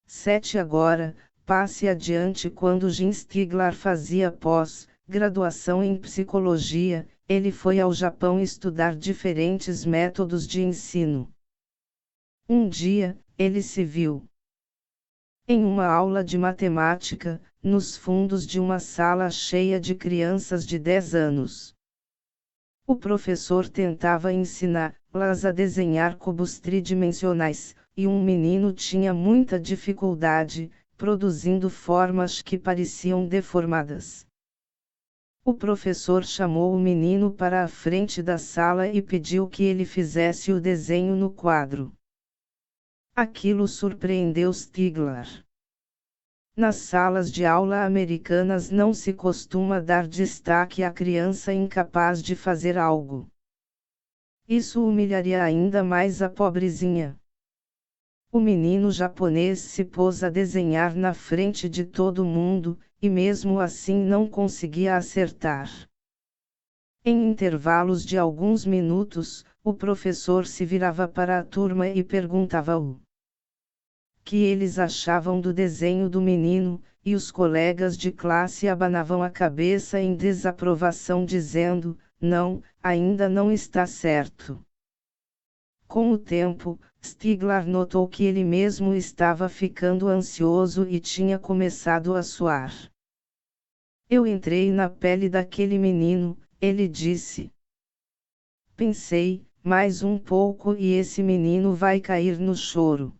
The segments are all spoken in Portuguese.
7 agora, passe adiante. Quando Jim Stiglar fazia pós-graduação em psicologia, ele foi ao Japão estudar diferentes métodos de ensino. Um dia, ele se viu em uma aula de matemática, nos fundos de uma sala cheia de crianças de 10 anos. O professor tentava ensiná-las a desenhar cubos tridimensionais, e um menino tinha muita dificuldade, produzindo formas que pareciam deformadas. O professor chamou o menino para a frente da sala e pediu que ele fizesse o desenho no quadro. Aquilo surpreendeu Stiglar. Nas salas de aula americanas não se costuma dar destaque à criança incapaz de fazer algo. Isso humilharia ainda mais a pobrezinha. O menino japonês se pôs a desenhar na frente de todo mundo, e mesmo assim não conseguia acertar. Em intervalos de alguns minutos, o professor se virava para a turma e perguntava o que eles achavam do desenho do menino, e os colegas de classe abanavam a cabeça em desaprovação dizendo, não, ainda não está certo. Com o tempo, Stiglar notou que ele mesmo estava ficando ansioso e tinha começado a suar. Eu entrei na pele daquele menino, ele disse. Pensei, mais um pouco e esse menino vai cair no choro.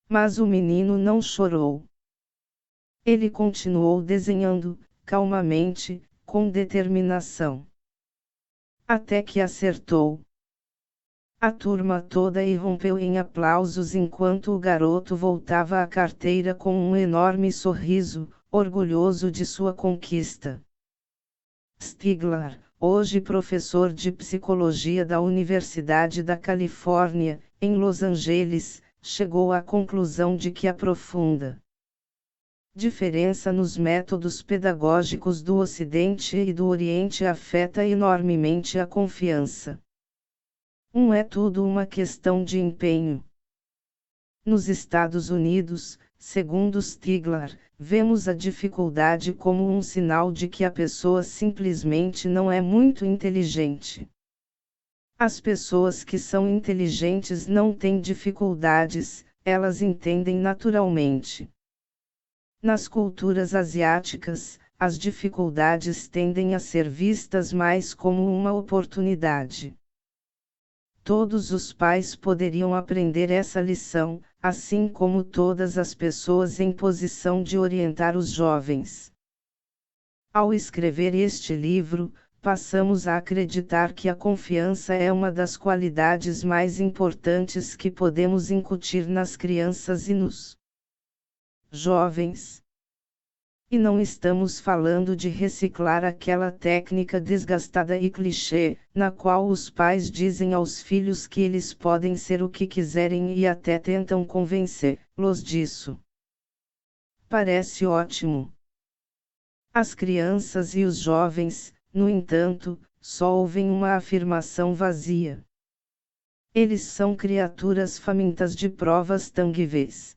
Mas o menino não chorou. Ele continuou desenhando, calmamente, com determinação. Até que acertou. A turma toda irrompeu em aplausos enquanto o garoto voltava à carteira com um enorme sorriso, orgulhoso de sua conquista. Stiglar, hoje professor de psicologia da Universidade da Califórnia, em Los Angeles, chegou à conclusão de que a profunda diferença nos métodos pedagógicos do Ocidente e do Oriente afeta enormemente a confiança. É tudo uma questão de empenho. Nos Estados Unidos, segundo Stiglar, vemos a dificuldade como um sinal de que a pessoa simplesmente não é muito inteligente. As pessoas que são inteligentes não têm dificuldades, elas entendem naturalmente. Nas culturas asiáticas, as dificuldades tendem a ser vistas mais como uma oportunidade. Todos os pais poderiam aprender essa lição, assim como todas as pessoas em posição de orientar os jovens. Ao escrever este livro, passamos a acreditar que a confiança é uma das qualidades mais importantes que podemos incutir nas crianças e nos jovens. E não estamos falando de reciclar aquela técnica desgastada e clichê, na qual os pais dizem aos filhos que eles podem ser o que quiserem e até tentam convencê-los disso. Parece ótimo. As crianças e os jovens, no entanto, só ouvem uma afirmação vazia. Eles são criaturas famintas de provas tangíveis.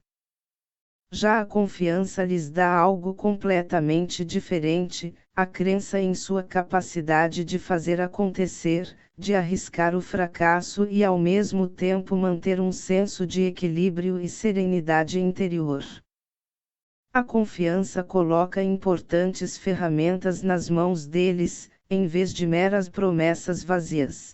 Já a confiança lhes dá algo completamente diferente, a crença em sua capacidade de fazer acontecer, de arriscar o fracasso e ao mesmo tempo manter um senso de equilíbrio e serenidade interior. A confiança coloca importantes ferramentas nas mãos deles, em vez de meras promessas vazias.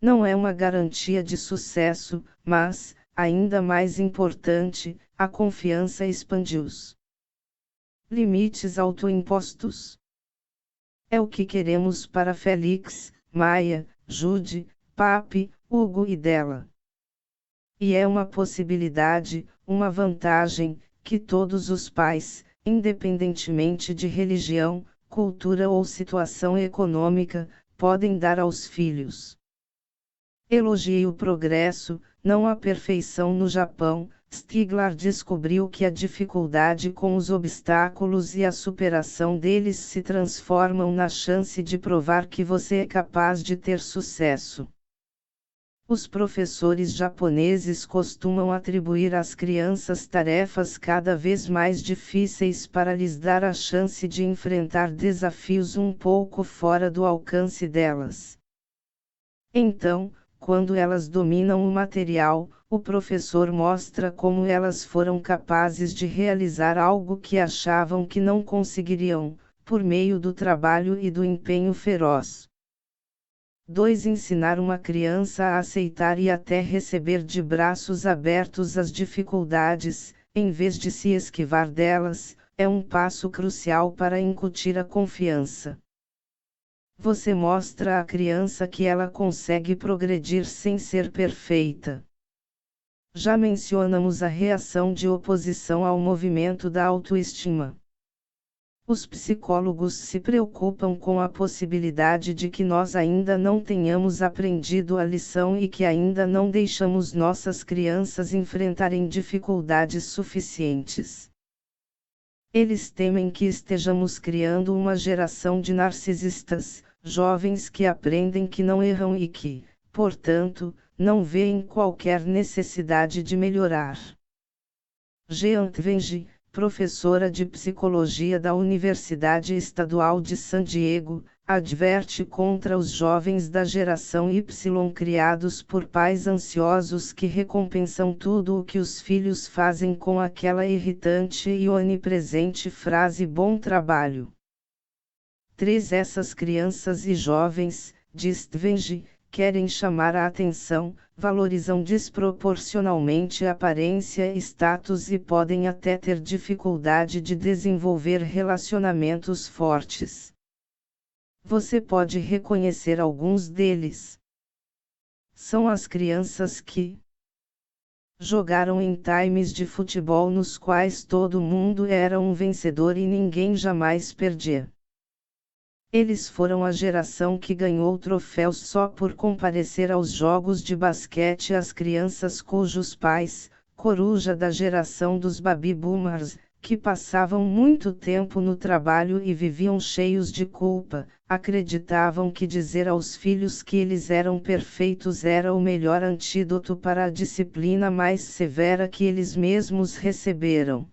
Não é uma garantia de sucesso, mas, ainda mais importante, a confiança expande os limites autoimpostos. É o que queremos para Félix, Maia, Jude, Papi, Hugo e Della. E é uma possibilidade, uma vantagem, que todos os pais, independentemente de religião, cultura ou situação econômica, podem dar aos filhos. Elogie o progresso, não a perfeição. No Japão, Stiglar descobriu que a dificuldade com os obstáculos e a superação deles se transformam na chance de provar que você é capaz de ter sucesso. Os professores japoneses costumam atribuir às crianças tarefas cada vez mais difíceis para lhes dar a chance de enfrentar desafios um pouco fora do alcance delas. Então, quando elas dominam o material, o professor mostra como elas foram capazes de realizar algo que achavam que não conseguiriam, por meio do trabalho e do empenho feroz. 2. Ensinar uma criança a aceitar e até receber de braços abertos as dificuldades, em vez de se esquivar delas, é um passo crucial para incutir a confiança. Você mostra à criança que ela consegue progredir sem ser perfeita. Já mencionamos a reação de oposição ao movimento da autoestima. Os psicólogos se preocupam com a possibilidade de que nós ainda não tenhamos aprendido a lição e que ainda não deixamos nossas crianças enfrentarem dificuldades suficientes. Eles temem que estejamos criando uma geração de narcisistas, jovens que aprendem que não erram e que, portanto, não veem qualquer necessidade de melhorar. Jean Twenge, professora de psicologia da Universidade Estadual de San Diego, adverte contra os jovens da geração Y criados por pais ansiosos que recompensam tudo o que os filhos fazem com aquela irritante e onipresente frase "bom trabalho". 3. Essas crianças e jovens, diz Twenge, querem chamar a atenção, valorizam desproporcionalmente aparência e status e podem até ter dificuldade de desenvolver relacionamentos fortes. Você pode reconhecer alguns deles. São as crianças que jogaram em times de futebol nos quais todo mundo era um vencedor e ninguém jamais perdia. Eles foram a geração que ganhou troféus só por comparecer aos jogos de basquete. As crianças cujos pais, coruja da geração dos baby boomers, que passavam muito tempo no trabalho e viviam cheios de culpa, acreditavam que dizer aos filhos que eles eram perfeitos era o melhor antídoto para a disciplina mais severa que eles mesmos receberam.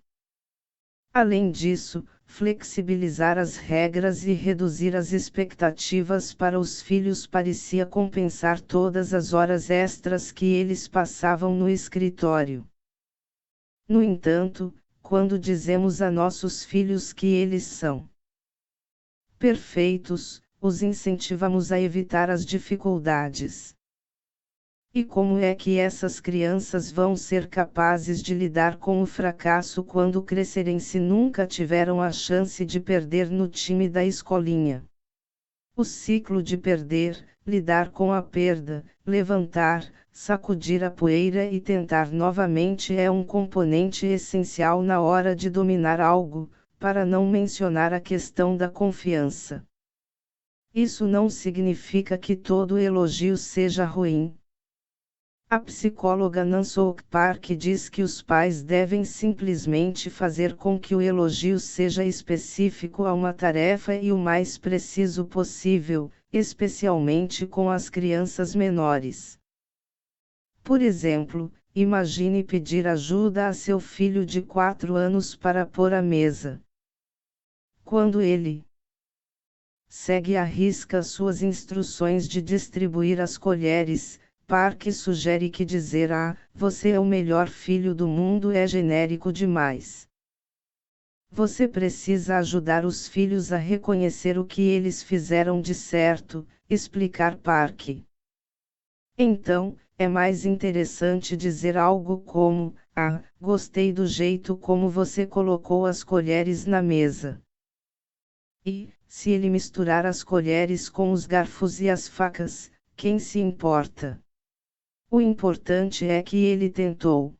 Além disso, flexibilizar as regras e reduzir as expectativas para os filhos parecia compensar todas as horas extras que eles passavam no escritório. No entanto, quando dizemos a nossos filhos que eles são perfeitos, os incentivamos a evitar as dificuldades. E como é que essas crianças vão ser capazes de lidar com o fracasso quando crescerem se nunca tiveram a chance de perder no time da escolinha? O ciclo de perder, lidar com a perda, levantar, sacudir a poeira e tentar novamente é um componente essencial na hora de dominar algo, para não mencionar a questão da confiança. Isso não significa que todo elogio seja ruim. A psicóloga Nansou Park diz que os pais devem simplesmente fazer com que o elogio seja específico a uma tarefa e o mais preciso possível, especialmente com as crianças menores. Por exemplo, imagine pedir ajuda a seu filho de 4 anos para pôr a mesa. Quando ele segue à risca suas instruções de distribuir as colheres, Park sugere que dizer você é o melhor filho do mundo é genérico demais. Você precisa ajudar os filhos a reconhecer o que eles fizeram de certo, explicar Park. Então, é mais interessante dizer algo como, gostei do jeito como você colocou as colheres na mesa. E, se ele misturar as colheres com os garfos e as facas, quem se importa? O importante é que ele tentou.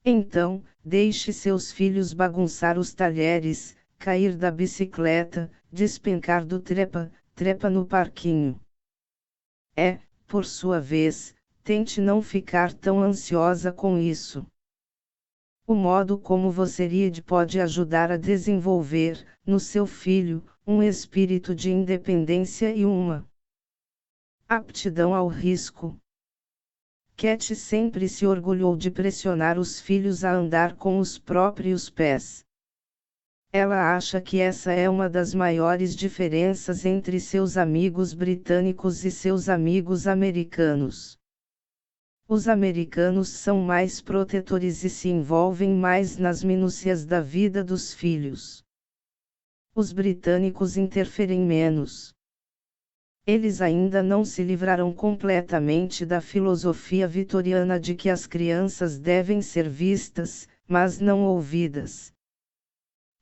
Então, deixe seus filhos bagunçar os talheres, cair da bicicleta, despencar do trepa no parquinho. Por sua vez, tente não ficar tão ansiosa com isso. O modo como você pode ajudar a desenvolver, no seu filho, um espírito de independência e uma aptidão ao risco. Cat sempre se orgulhou de pressionar os filhos a andar com os próprios pés. Ela acha que essa é uma das maiores diferenças entre seus amigos britânicos e seus amigos americanos. Os americanos são mais protetores e se envolvem mais nas minúcias da vida dos filhos. Os britânicos interferem menos. Eles ainda não se livraram completamente da filosofia vitoriana de que as crianças devem ser vistas, mas não ouvidas.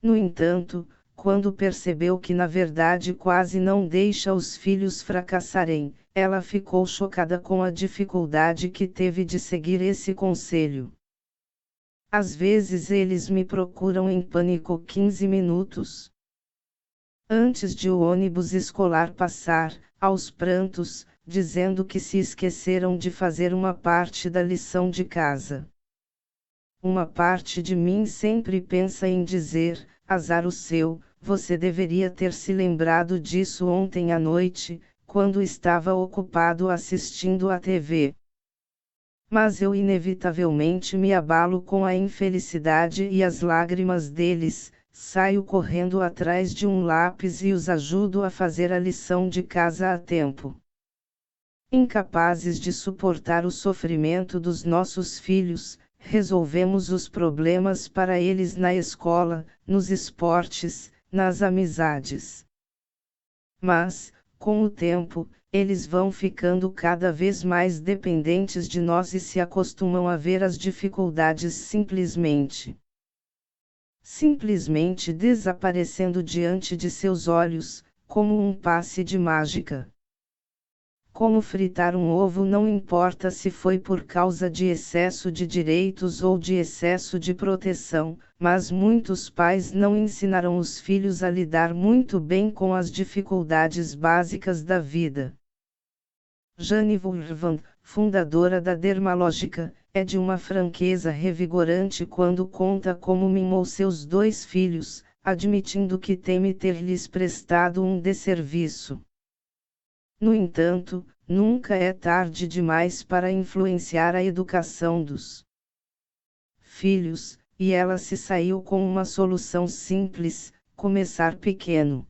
No entanto, quando percebeu que na verdade quase não deixa os filhos fracassarem, ela ficou chocada com a dificuldade que teve de seguir esse conselho. Às vezes eles me procuram em pânico 15 minutos. Antes de o ônibus escolar passar, aos prantos, dizendo que se esqueceram de fazer uma parte da lição de casa. Uma parte de mim sempre pensa em dizer, azar o seu, você deveria ter se lembrado disso ontem à noite, quando estava ocupado assistindo à TV. Mas eu inevitavelmente me abalo com a infelicidade e as lágrimas deles, saio correndo atrás de um lápis e os ajudo a fazer a lição de casa a tempo. Incapazes de suportar o sofrimento dos nossos filhos, resolvemos os problemas para eles na escola, nos esportes, nas amizades. Mas, com o tempo, eles vão ficando cada vez mais dependentes de nós e se acostumam a ver as dificuldades simplesmente desaparecendo diante de seus olhos, como um passe de mágica. Como fritar um ovo não importa se foi por causa de excesso de direitos ou de excesso de proteção, mas muitos pais não ensinaram os filhos a lidar muito bem com as dificuldades básicas da vida. Jane Vulvan, fundadora da Dermalógica, é de uma franqueza revigorante quando conta como mimou seus 2 filhos, admitindo que teme ter lhes prestado um desserviço. No entanto, nunca é tarde demais para influenciar a educação dos filhos, e ela se saiu com uma solução simples: começar pequeno.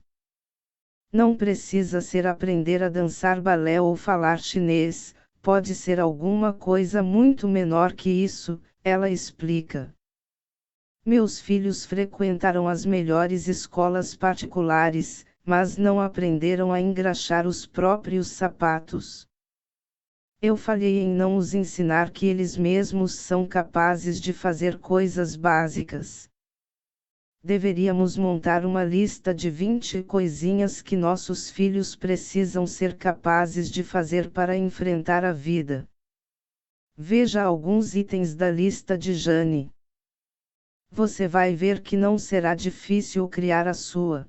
Não precisa ser aprender a dançar balé ou falar chinês, pode ser alguma coisa muito menor que isso, ela explica. Meus filhos frequentaram as melhores escolas particulares, mas não aprenderam a engraxar os próprios sapatos. Eu falhei em não os ensinar que eles mesmos são capazes de fazer coisas básicas. Deveríamos montar uma lista de 20 coisinhas que nossos filhos precisam ser capazes de fazer para enfrentar a vida. Veja alguns itens da lista de Jane. Você vai ver que não será difícil criar a sua.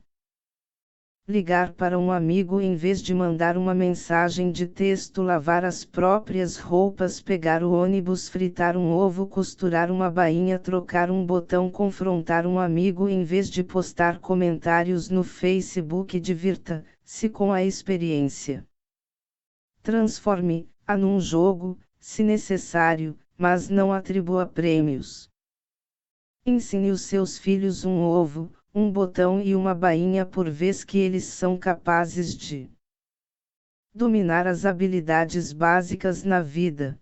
Ligar para um amigo em vez de mandar uma mensagem de texto, lavar as próprias roupas, pegar o ônibus, fritar um ovo, costurar uma bainha, trocar um botão, confrontar um amigo em vez de postar comentários no Facebook. Divirta-se com a experiência. Transforme-a num jogo, se necessário, mas não atribua prêmios. Ensine os seus filhos um ovo, um botão e uma bainha por vez que eles são capazes de dominar as habilidades básicas na vida.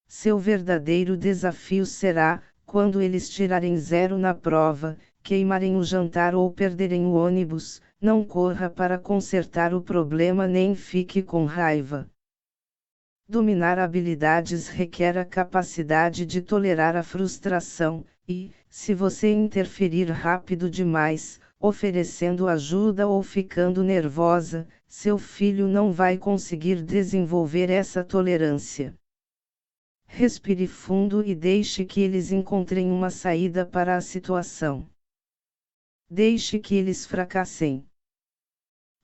Seu verdadeiro desafio será, quando eles tirarem 0 na prova, queimarem o jantar ou perderem o ônibus, não corra para consertar o problema nem fique com raiva. Dominar habilidades requer a capacidade de tolerar a frustração, e, se você interferir rápido demais, oferecendo ajuda ou ficando nervosa, seu filho não vai conseguir desenvolver essa tolerância. Respire fundo e deixe que eles encontrem uma saída para a situação. Deixe que eles fracassem.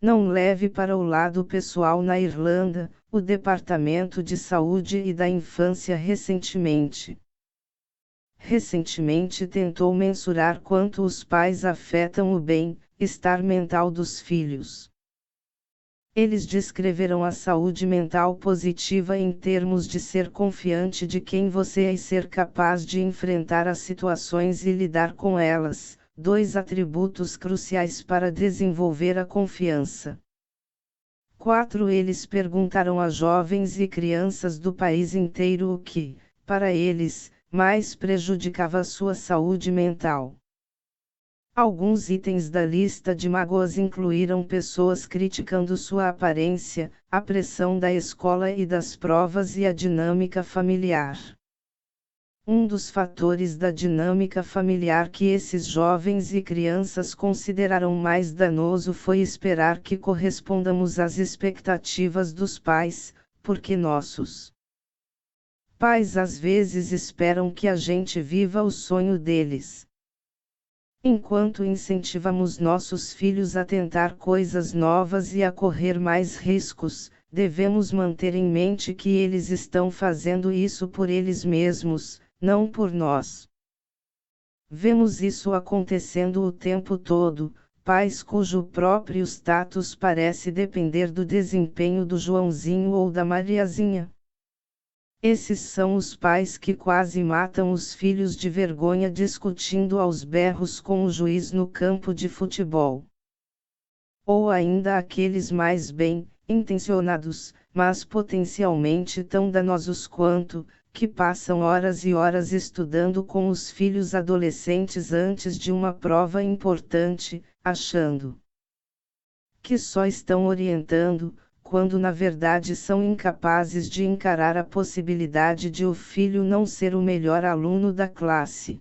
Não leve para o lado pessoal. Na Irlanda, o Departamento de Saúde e da Infância recentemente tentou mensurar quanto os pais afetam o bem-estar mental dos filhos. Eles descreverão a saúde mental positiva em termos de ser confiante de quem você é e ser capaz de enfrentar as situações e lidar com elas, dois atributos cruciais para desenvolver a confiança. 4. Eles perguntaram a jovens e crianças do país inteiro o que, para eles, mais prejudicava sua saúde mental. Alguns itens da lista de mágoas incluíram pessoas criticando sua aparência, a pressão da escola e das provas e a dinâmica familiar. Um dos fatores da dinâmica familiar que esses jovens e crianças consideraram mais danoso foi esperar que correspondamos às expectativas dos pais, porque nossos pais às vezes esperam que a gente viva o sonho deles. Enquanto incentivamos nossos filhos a tentar coisas novas e a correr mais riscos, devemos manter em mente que eles estão fazendo isso por eles mesmos, não por nós. Vemos isso acontecendo o tempo todo, pais cujo próprio status parece depender do desempenho do Joãozinho ou da Mariazinha. Esses são os pais que quase matam os filhos de vergonha discutindo aos berros com o juiz no campo de futebol. Ou ainda aqueles mais bem-intencionados, mas potencialmente tão danosos quanto, que passam horas e horas estudando com os filhos adolescentes antes de uma prova importante, achando que só estão orientando, quando na verdade são incapazes de encarar a possibilidade de o filho não ser o melhor aluno da classe.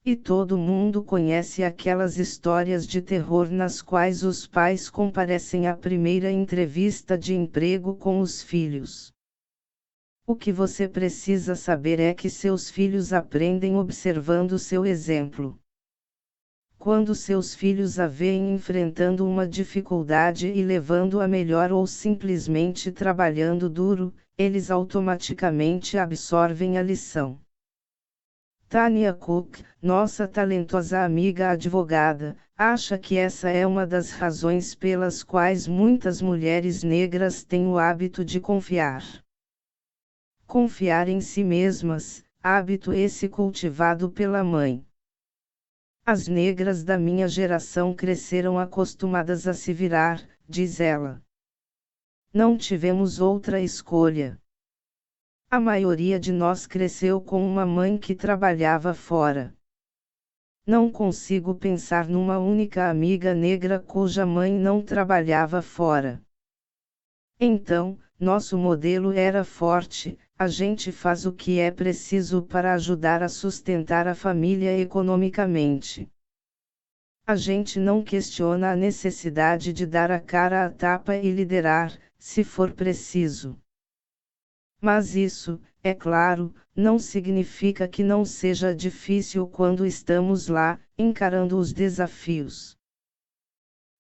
E todo mundo conhece aquelas histórias de terror nas quais os pais comparecem à primeira entrevista de emprego com os filhos. O que você precisa saber é que seus filhos aprendem observando seu exemplo. Quando seus filhos a veem enfrentando uma dificuldade e levando-a melhor ou simplesmente trabalhando duro, eles automaticamente absorvem a lição. Tanya Cook, nossa talentosa amiga advogada, acha que essa é uma das razões pelas quais muitas mulheres negras têm o hábito de confiar. Confiar em si mesmas, hábito esse cultivado pela mãe. As negras da minha geração cresceram acostumadas a se virar, diz ela. Não tivemos outra escolha. A maioria de nós cresceu com uma mãe que trabalhava fora. Não consigo pensar numa única amiga negra cuja mãe não trabalhava fora. Então, nosso modelo era forte, a gente faz o que é preciso para ajudar a sustentar a família economicamente. A gente não questiona a necessidade de dar a cara à tapa e liderar, se for preciso. Mas isso, é claro, não significa que não seja difícil quando estamos lá, encarando os desafios.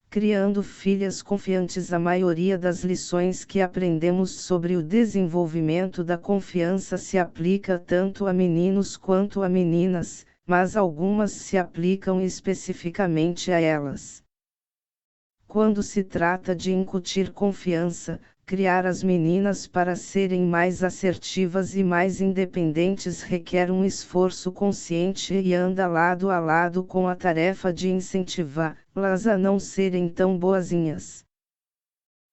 Criando filhas confiantes. A maioria das lições que aprendemos sobre o desenvolvimento da confiança se aplica tanto a meninos quanto a meninas, mas algumas se aplicam especificamente a elas. Quando se trata de incutir confiança, criar as meninas para serem mais assertivas e mais independentes requer um esforço consciente e anda lado a lado com a tarefa de incentivá-las a não serem tão boazinhas.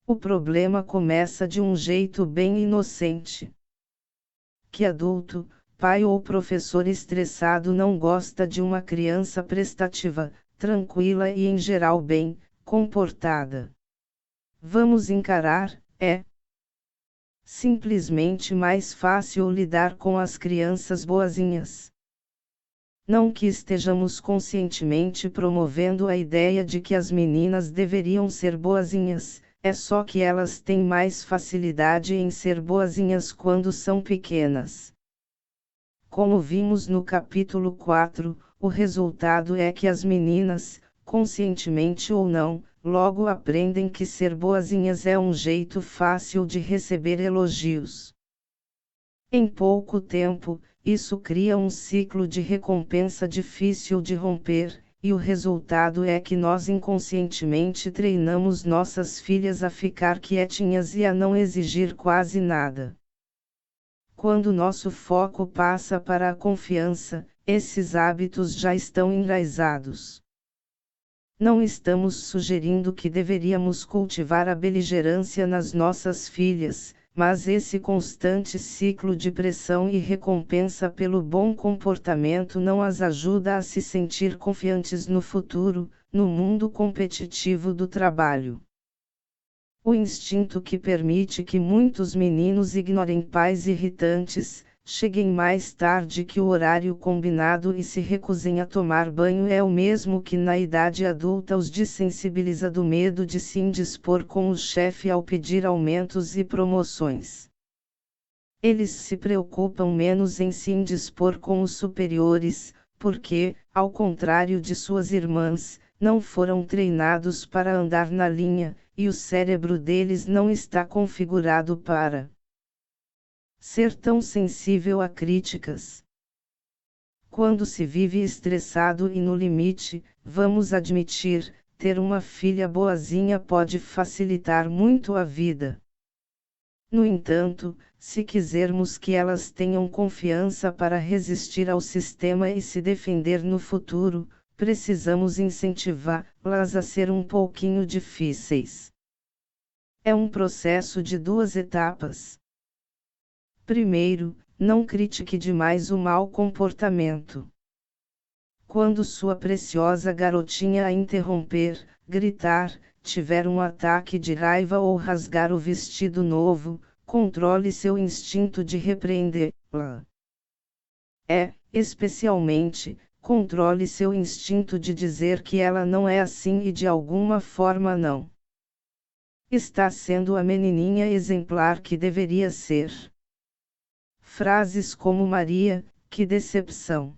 O problema começa de um jeito bem inocente. Que adulto, pai ou professor estressado não gosta de uma criança prestativa, tranquila e em geral bem comportada? Vamos encarar. É simplesmente mais fácil lidar com as crianças boazinhas. Não que estejamos conscientemente promovendo a ideia de que as meninas deveriam ser boazinhas, é só que elas têm mais facilidade em ser boazinhas quando são pequenas. Como vimos no capítulo 4, o resultado é que as meninas, conscientemente ou não, logo aprendem que ser boazinhas é um jeito fácil de receber elogios. Em pouco tempo, isso cria um ciclo de recompensa difícil de romper, e o resultado é que nós inconscientemente treinamos nossas filhas a ficar quietinhas e a não exigir quase nada. Quando nosso foco passa para a confiança, esses hábitos já estão enraizados. Não estamos sugerindo que deveríamos cultivar a beligerância nas nossas filhas, mas esse constante ciclo de pressão e recompensa pelo bom comportamento não as ajuda a se sentir confiantes no futuro, no mundo competitivo do trabalho. O instinto que permite que muitos meninos ignorem pais irritantes, cheguem mais tarde que o horário combinado e se recusem a tomar banho é o mesmo que na idade adulta os desensibiliza do medo de se indispor com o chefe ao pedir aumentos e promoções. Eles se preocupam menos em se indispor com os superiores, porque, ao contrário de suas irmãs, não foram treinados para andar na linha, e o cérebro deles não está configurado para ser tão sensível a críticas. Quando se vive estressado e no limite, vamos admitir, ter uma filha boazinha pode facilitar muito a vida. No entanto, se quisermos que elas tenham confiança para resistir ao sistema e se defender no futuro, precisamos incentivá-las a ser um pouquinho difíceis. É um processo de 2 etapas. Primeiro, não critique demais o mau comportamento. Quando sua preciosa garotinha a interromper, gritar, tiver um ataque de raiva ou rasgar o vestido novo, controle seu instinto de repreendê-la. Especialmente, controle seu instinto de dizer que ela não é assim e de alguma forma não está sendo a menininha exemplar que deveria ser. Frases como Maria, que decepção.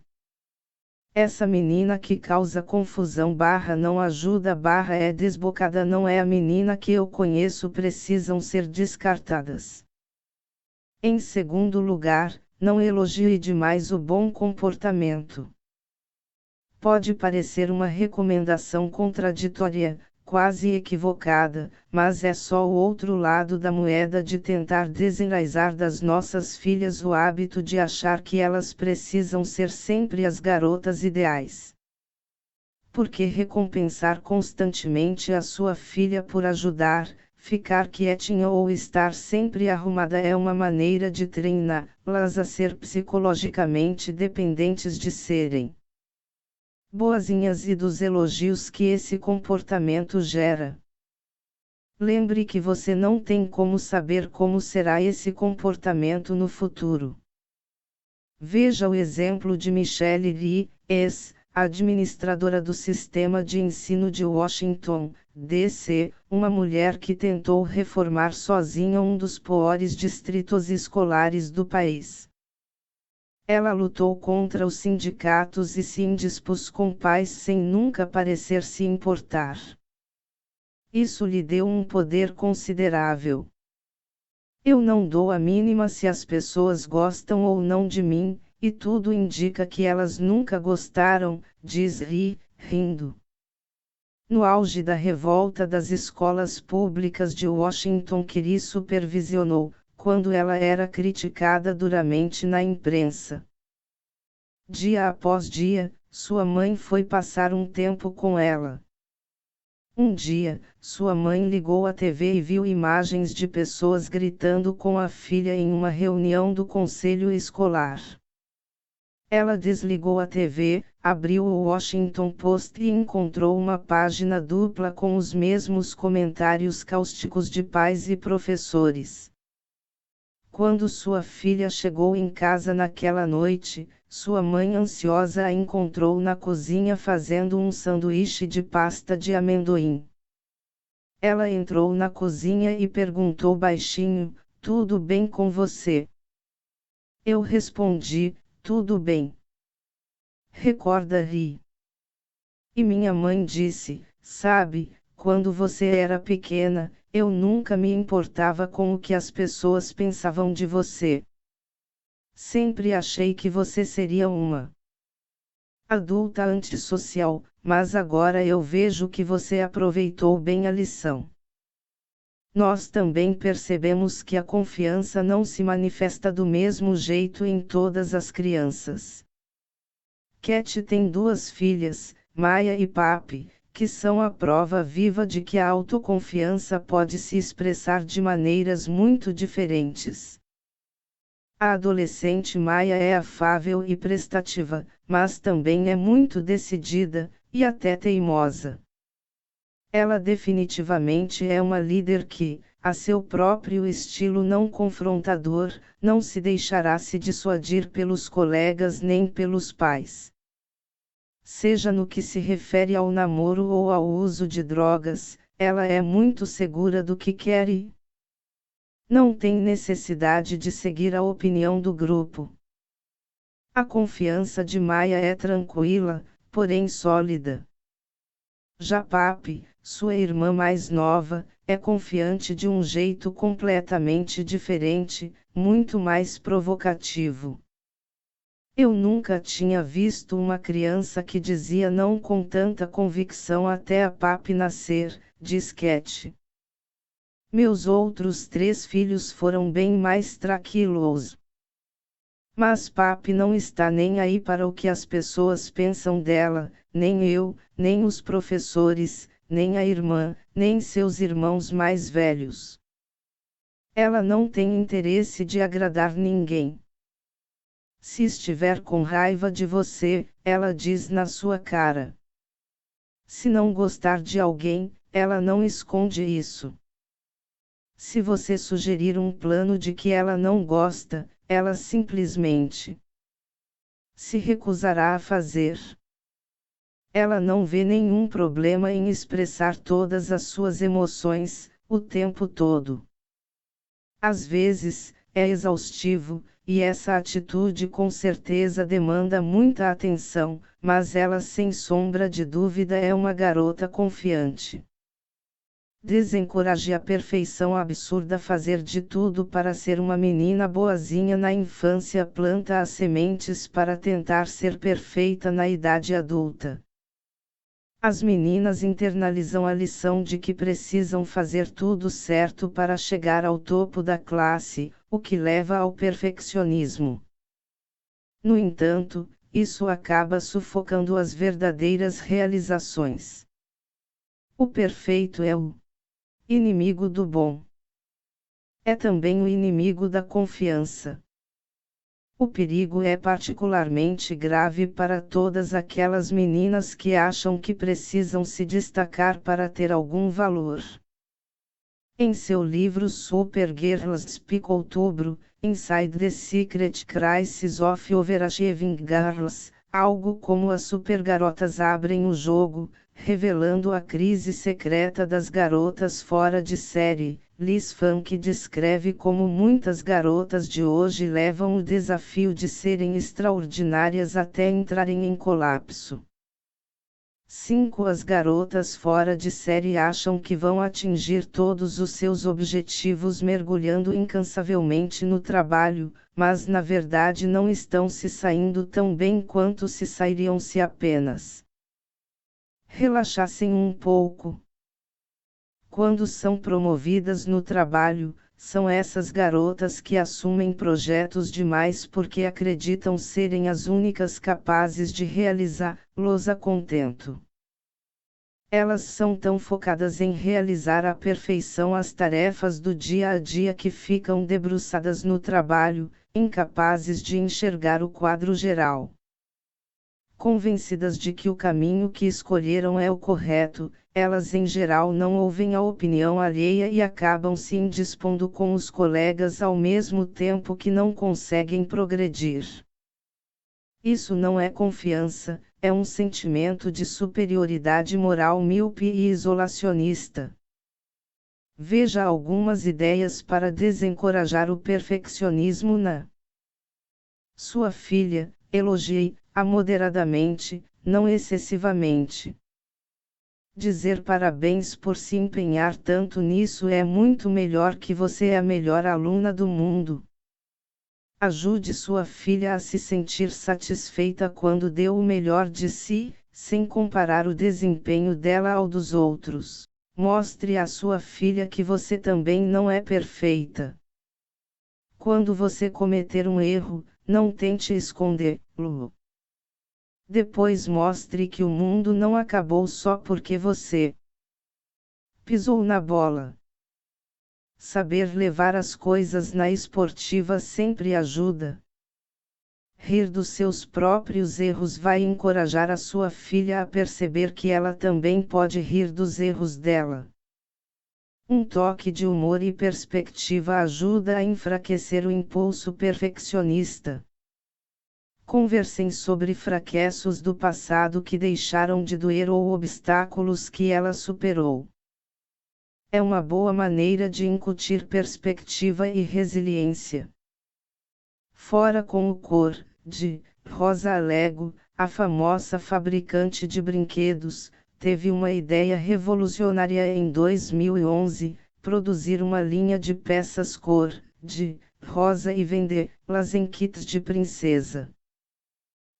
Essa menina que causa confusão não ajuda é desbocada não é a menina que eu conheço precisam ser descartadas. Em segundo lugar, não elogie demais o bom comportamento. Pode parecer uma recomendação contraditória, quase equivocada, mas é só o outro lado da moeda de tentar desenraizar das nossas filhas o hábito de achar que elas precisam ser sempre as garotas ideais. Porque recompensar constantemente a sua filha por ajudar, ficar quietinha ou estar sempre arrumada é uma maneira de treiná-las a ser psicologicamente dependentes de serem boazinhas e dos elogios que esse comportamento gera. Lembre que você não tem como saber como será esse comportamento no futuro. Veja o exemplo de Michelle Lee, ex-administradora do Sistema de Ensino de Washington, D.C., uma mulher que tentou reformar sozinha um dos piores distritos escolares do país. Ela lutou contra os sindicatos e se indispôs com pais sem nunca parecer se importar. Isso lhe deu um poder considerável. Eu não dou a mínima se as pessoas gostam ou não de mim, e tudo indica que elas nunca gostaram, diz Lee, rindo. No auge da revolta das escolas públicas de Washington que Lee supervisionou, quando ela era criticada duramente na imprensa. Dia após dia, sua mãe foi passar um tempo com ela. Um dia, sua mãe ligou a TV e viu imagens de pessoas gritando com a filha em uma reunião do conselho escolar. Ela desligou a TV, abriu o Washington Post e encontrou uma página dupla com os mesmos comentários cáusticos de pais e professores. Quando sua filha chegou em casa naquela noite, sua mãe ansiosa a encontrou na cozinha fazendo um sanduíche de pasta de amendoim. Ela entrou na cozinha e perguntou baixinho: "Tudo bem com você?" Eu respondi: "Tudo bem." Recorda Lee. E minha mãe disse: "Sabe, quando você era pequena, eu nunca me importava com o que as pessoas pensavam de você. Sempre achei que você seria uma Adulta antissocial, mas agora eu vejo que você aproveitou bem a lição. Nós também percebemos que a confiança não se manifesta do mesmo jeito em todas as crianças. Cat tem 2 filhas, Maya e Papi, que são a prova viva de que a autoconfiança pode se expressar de maneiras muito diferentes. A adolescente Maya é afável e prestativa, mas também é muito decidida, e até teimosa. Ela definitivamente é uma líder que, a seu próprio estilo não confrontador, não se deixará se dissuadir pelos colegas nem pelos pais. Seja no que se refere ao namoro ou ao uso de drogas, ela é muito segura do que quer e não tem necessidade de seguir a opinião do grupo. A confiança de Maya é tranquila, porém sólida. Já Papi, sua irmã mais nova, é confiante de um jeito completamente diferente, muito mais provocativo. Eu nunca tinha visto uma criança que dizia não com tanta convicção até a Papi nascer, diz Cat. Meus outros 3 filhos foram bem mais tranquilos. Mas Papi não está nem aí para o que as pessoas pensam dela, nem eu, nem os professores, nem a irmã, nem seus irmãos mais velhos. Ela não tem interesse de agradar ninguém. Se estiver com raiva de você, ela diz na sua cara. Se não gostar de alguém, ela não esconde isso. Se você sugerir um plano de que ela não gosta, ela simplesmente se recusará a fazer. Ela não vê nenhum problema em expressar todas as suas emoções, o tempo todo. Às vezes, é exaustivo, e essa atitude com certeza demanda muita atenção, mas ela sem sombra de dúvida é uma garota confiante. Desencoraje a perfeição absurda. Fazer de tudo para ser uma menina boazinha na infância planta as sementes para tentar ser perfeita na idade adulta. As meninas internalizam a lição de que precisam fazer tudo certo para chegar ao topo da classe, o que leva ao perfeccionismo. No entanto, isso acaba sufocando as verdadeiras realizações. O perfeito é o inimigo do bom. É também o inimigo da confiança. O perigo é particularmente grave para todas aquelas meninas que acham que precisam se destacar para ter algum valor. Em seu livro Supergirls Speak Outubro, Inside the Secret Crisis of Overachieving Girls, algo como as supergarotas abrem o jogo, revelando a crise secreta das garotas fora de série, Liz Funk descreve como muitas garotas de hoje levam o desafio de serem extraordinárias até entrarem em colapso. 5. As garotas fora de série acham que vão atingir todos os seus objetivos mergulhando incansavelmente no trabalho, mas na verdade não estão se saindo tão bem quanto se sairiam se apenas relaxassem um pouco. Quando são promovidas no trabalho, são essas garotas que assumem projetos demais porque acreditam serem as únicas capazes de realizá-los a contento. Elas são tão focadas em realizar à perfeição as tarefas do dia a dia que ficam debruçadas no trabalho, incapazes de enxergar o quadro geral. Convencidas de que o caminho que escolheram é o correto, elas em geral não ouvem a opinião alheia e acabam se indispondo com os colegas ao mesmo tempo que não conseguem progredir. Isso não é confiança, é um sentimento de superioridade moral míope e isolacionista. Veja algumas ideias para desencorajar o perfeccionismo na sua filha. Elogie-a moderadamente, não excessivamente. Dizer parabéns por se empenhar tanto nisso é muito melhor que você é a melhor aluna do mundo. Ajude sua filha a se sentir satisfeita quando deu o melhor de si, sem comparar o desempenho dela ao dos outros. Mostre à sua filha que você também não é perfeita. Quando você cometer um erro, não tente escondê-lo. Depois mostre que o mundo não acabou só porque você pisou na bola. Saber levar as coisas na esportiva sempre ajuda. Rir dos seus próprios erros vai encorajar a sua filha a perceber que ela também pode rir dos erros dela. Um toque de humor e perspectiva ajuda a enfraquecer o impulso perfeccionista. Conversem sobre fracassos do passado que deixaram de doer ou obstáculos que ela superou. É uma boa maneira de incutir perspectiva e resiliência. Fora com o cor, de Rosa Lego, a famosa fabricante de brinquedos, teve uma ideia revolucionária em 2011, produzir uma linha de peças cor, de rosa e vendê-las em kits de princesa.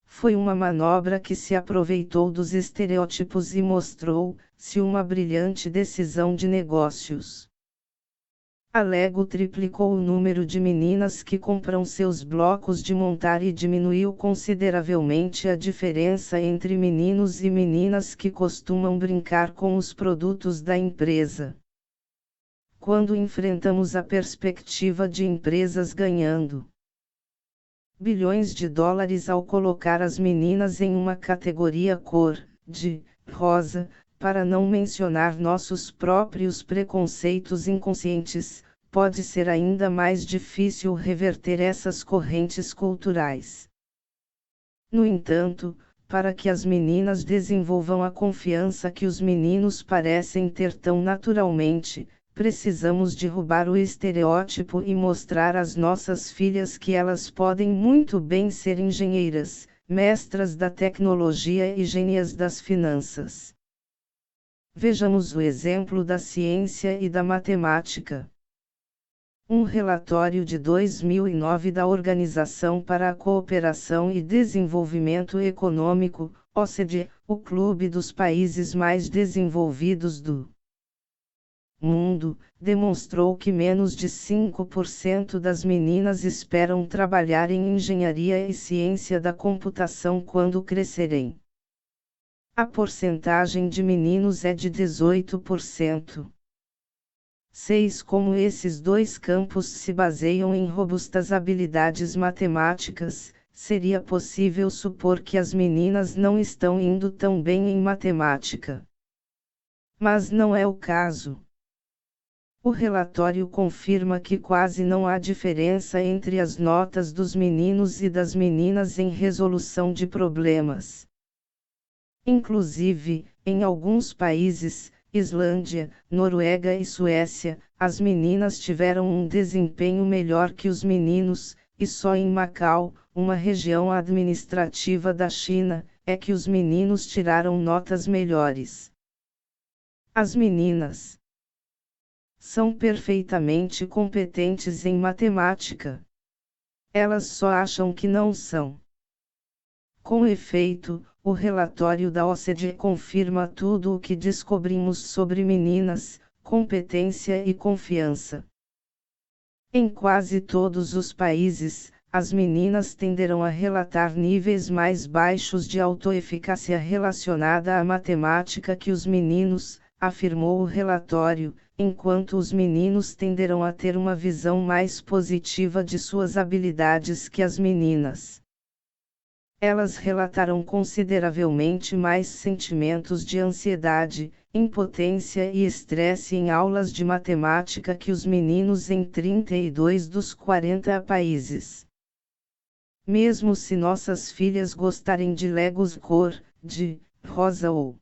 Foi uma manobra que se aproveitou dos estereótipos e mostrou-se uma brilhante decisão de negócios. A Lego triplicou o número de meninas que compram seus blocos de montar e diminuiu consideravelmente a diferença entre meninos e meninas que costumam brincar com os produtos da empresa. Quando enfrentamos a perspectiva de empresas ganhando bilhões de dólares ao colocar as meninas em uma categoria cor, de rosa, para não mencionar nossos próprios preconceitos inconscientes, pode ser ainda mais difícil reverter essas correntes culturais. No entanto, para que as meninas desenvolvam a confiança que os meninos parecem ter tão naturalmente, precisamos derrubar o estereótipo e mostrar às nossas filhas que elas podem muito bem ser engenheiras, mestras da tecnologia e gênias das finanças. Vejamos o exemplo da ciência e da matemática. Um relatório de 2009 da Organização para a Cooperação e Desenvolvimento Econômico, OCDE, o clube dos países mais desenvolvidos do mundo, demonstrou que menos de 5% das meninas esperam trabalhar em engenharia e ciência da computação quando crescerem. A porcentagem de meninos é de 18%. 6. Como esses dois campos se baseiam em robustas habilidades matemáticas, seria possível supor que as meninas não estão indo tão bem em matemática. Mas não é o caso. O relatório confirma que quase não há diferença entre as notas dos meninos e das meninas em resolução de problemas. Inclusive, em alguns países, Islândia, Noruega e Suécia, as meninas tiveram um desempenho melhor que os meninos, e só em Macau, uma região administrativa da China, é que os meninos tiraram notas melhores. As meninas são perfeitamente competentes em matemática. Elas só acham que não são. Com efeito, o relatório da OCDE confirma tudo o que descobrimos sobre meninas, competência e confiança. Em quase todos os países, as meninas tenderão a relatar níveis mais baixos de autoeficácia relacionada à matemática que os meninos, afirmou o relatório, enquanto os meninos tenderão a ter uma visão mais positiva de suas habilidades que as meninas. Elas relataram consideravelmente mais sentimentos de ansiedade, impotência e estresse em aulas de matemática que os meninos em 32 dos 40 países. Mesmo se nossas filhas gostarem de Legos cor, de rosa ou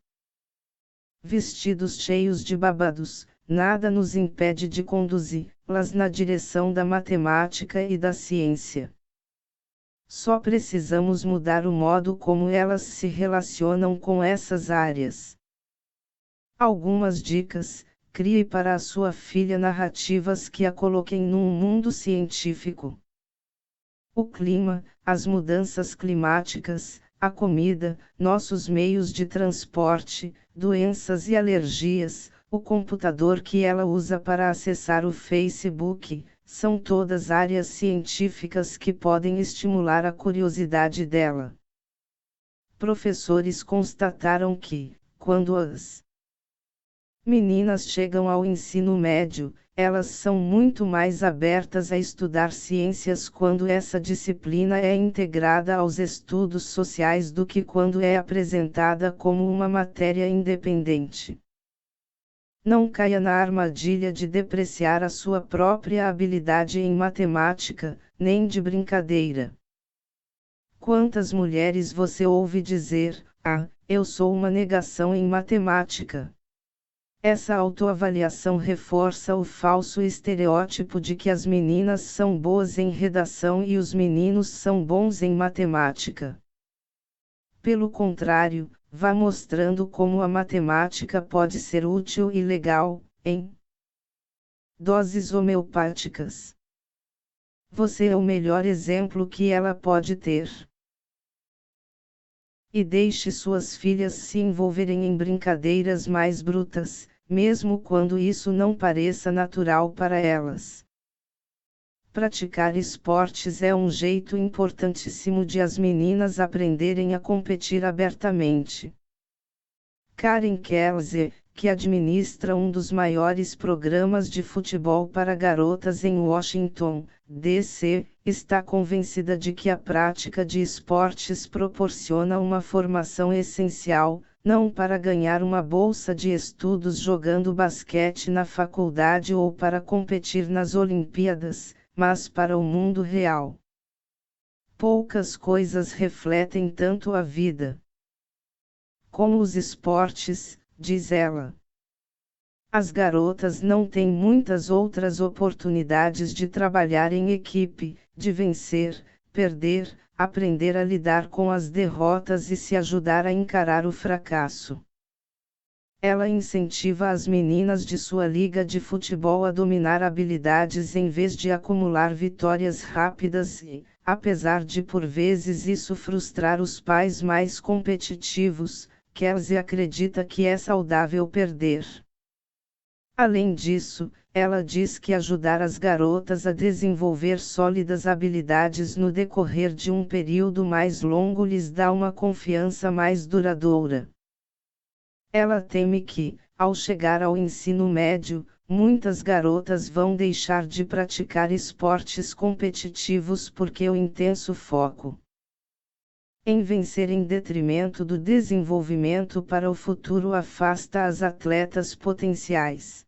vestidos cheios de babados, nada nos impede de conduzi-las na direção da matemática e da ciência. Só precisamos mudar o modo como elas se relacionam com essas áreas. Algumas dicas: crie para a sua filha narrativas que a coloquem num mundo científico. O clima, as mudanças climáticas, a comida, nossos meios de transporte, doenças e alergias, o computador que ela usa para acessar o Facebook, são todas áreas científicas que podem estimular a curiosidade dela. Professores constataram que, quando as meninas chegam ao ensino médio, elas são muito mais abertas a estudar ciências quando essa disciplina é integrada aos estudos sociais do que quando é apresentada como uma matéria independente. Não caia na armadilha de depreciar a sua própria habilidade em matemática, nem de brincadeira. Quantas mulheres você ouve dizer: "Ah, eu sou uma negação em matemática"? Essa autoavaliação reforça o falso estereótipo de que as meninas são boas em redação e os meninos são bons em matemática. Pelo contrário, vá mostrando como a matemática pode ser útil e legal, em doses homeopáticas. Você é o melhor exemplo que ela pode ter. E deixe suas filhas se envolverem em brincadeiras mais brutas, mesmo quando isso não pareça natural para elas. Praticar esportes é um jeito importantíssimo de as meninas aprenderem a competir abertamente. Karen Kelsey, que administra um dos maiores programas de futebol para garotas em Washington, D.C., está convencida de que a prática de esportes proporciona uma formação essencial, não para ganhar uma bolsa de estudos jogando basquete na faculdade ou para competir nas Olimpíadas, mas para o mundo real. Poucas coisas refletem tanto a vida como os esportes, diz ela. As garotas não têm muitas outras oportunidades de trabalhar em equipe, de vencer, perder, aprender a lidar com as derrotas e se ajudar a encarar o fracasso. Ela incentiva as meninas de sua liga de futebol a dominar habilidades em vez de acumular vitórias rápidas e, apesar de por vezes isso frustrar os pais mais competitivos, Kelsey acredita que é saudável perder. Além disso, ela diz que ajudar as garotas a desenvolver sólidas habilidades no decorrer de um período mais longo lhes dá uma confiança mais duradoura. Ela teme que, ao chegar ao ensino médio, muitas garotas vão deixar de praticar esportes competitivos porque o intenso foco em vencer em detrimento do desenvolvimento para o futuro afasta as atletas potenciais.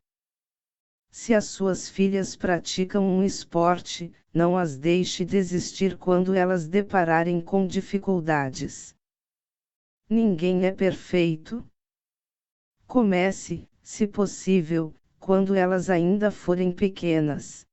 Se as suas filhas praticam um esporte, não as deixe desistir quando elas depararem com dificuldades. Ninguém é perfeito. Comece, se possível, quando elas ainda forem pequenas.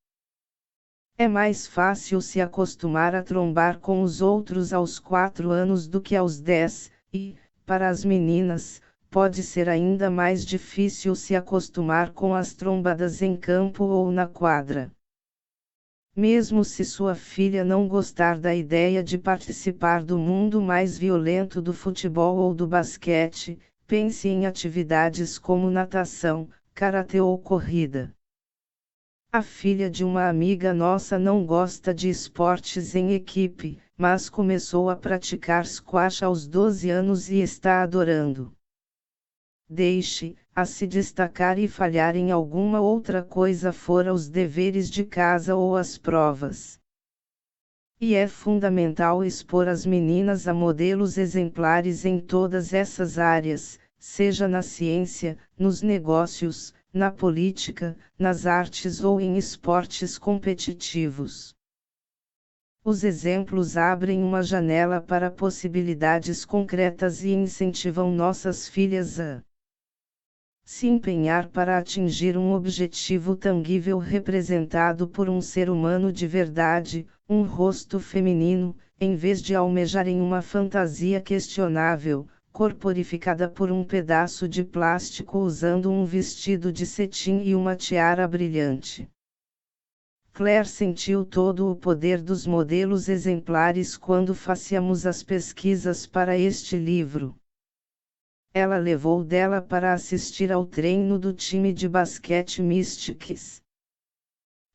É mais fácil se acostumar a trombar com os outros aos 4 anos do que aos 10, e, para as meninas, pode ser ainda mais difícil se acostumar com as trombadas em campo ou na quadra. Mesmo se sua filha não gostar da ideia de participar do mundo mais violento do futebol ou do basquete, pense em atividades como natação, karatê ou corrida. A filha de uma amiga nossa não gosta de esportes em equipe, mas começou a praticar squash aos 12 anos e está adorando. Deixe-a se destacar e falhar em alguma outra coisa fora os deveres de casa ou as provas. E é fundamental expor as meninas a modelos exemplares em todas essas áreas, seja na ciência, nos negócios, na política, nas artes ou em esportes competitivos. Os exemplos abrem uma janela para possibilidades concretas e incentivam nossas filhas a se empenhar para atingir um objetivo tangível representado por um ser humano de verdade, um rosto feminino, em vez de almejarem uma fantasia questionável, corporificada por um pedaço de plástico usando um vestido de cetim e uma tiara brilhante. Claire sentiu todo o poder dos modelos exemplares quando fazíamos as pesquisas para este livro. Ela levou dela para assistir ao treino do time de basquete Mystics.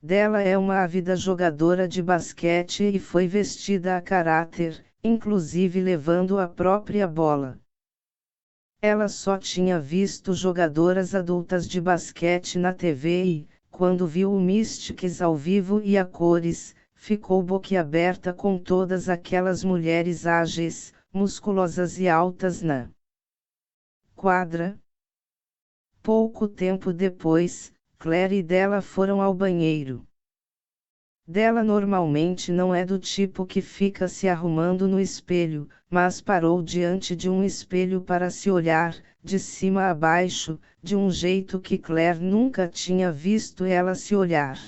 Dela é uma ávida jogadora de basquete e foi vestida a caráter, inclusive levando a própria bola. Ela só tinha visto jogadoras adultas de basquete na TV e, quando viu o Mystics ao vivo e a cores, ficou boquiaberta com todas aquelas mulheres ágeis, musculosas e altas na quadra. Pouco tempo depois, Claire e Della foram ao banheiro. Della normalmente não é do tipo que fica se arrumando no espelho, mas parou diante de um espelho para se olhar, de cima a baixo, de um jeito que Claire nunca tinha visto ela se olhar.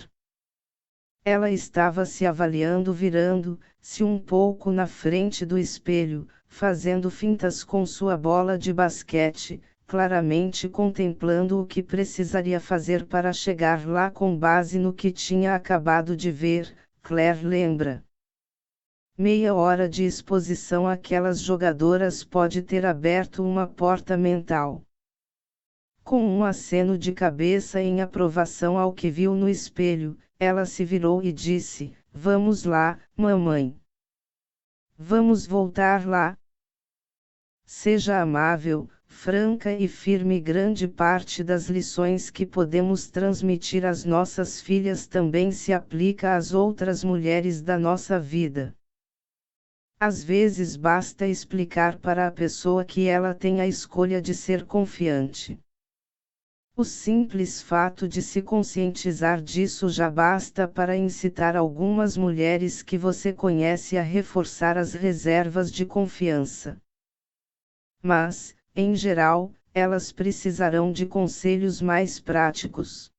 Ela estava se avaliando virando-se um pouco na frente do espelho, fazendo fintas com sua bola de basquete, claramente contemplando o que precisaria fazer para chegar lá com base no que tinha acabado de ver. Claire lembra. Meia hora de exposição àquelas jogadoras pode ter aberto uma porta mental. Com um aceno de cabeça em aprovação ao que viu no espelho, ela se virou e disse: "Vamos lá, mamãe. Vamos voltar lá. Seja amável, franca e firme. Grande parte das lições que podemos transmitir às nossas filhas também se aplica às outras mulheres da nossa vida. Às vezes basta explicar para a pessoa que ela tem a escolha de ser confiante. O simples fato de se conscientizar disso já basta para incitar algumas mulheres que você conhece a reforçar as reservas de confiança. Mas, em geral, elas precisarão de conselhos mais práticos.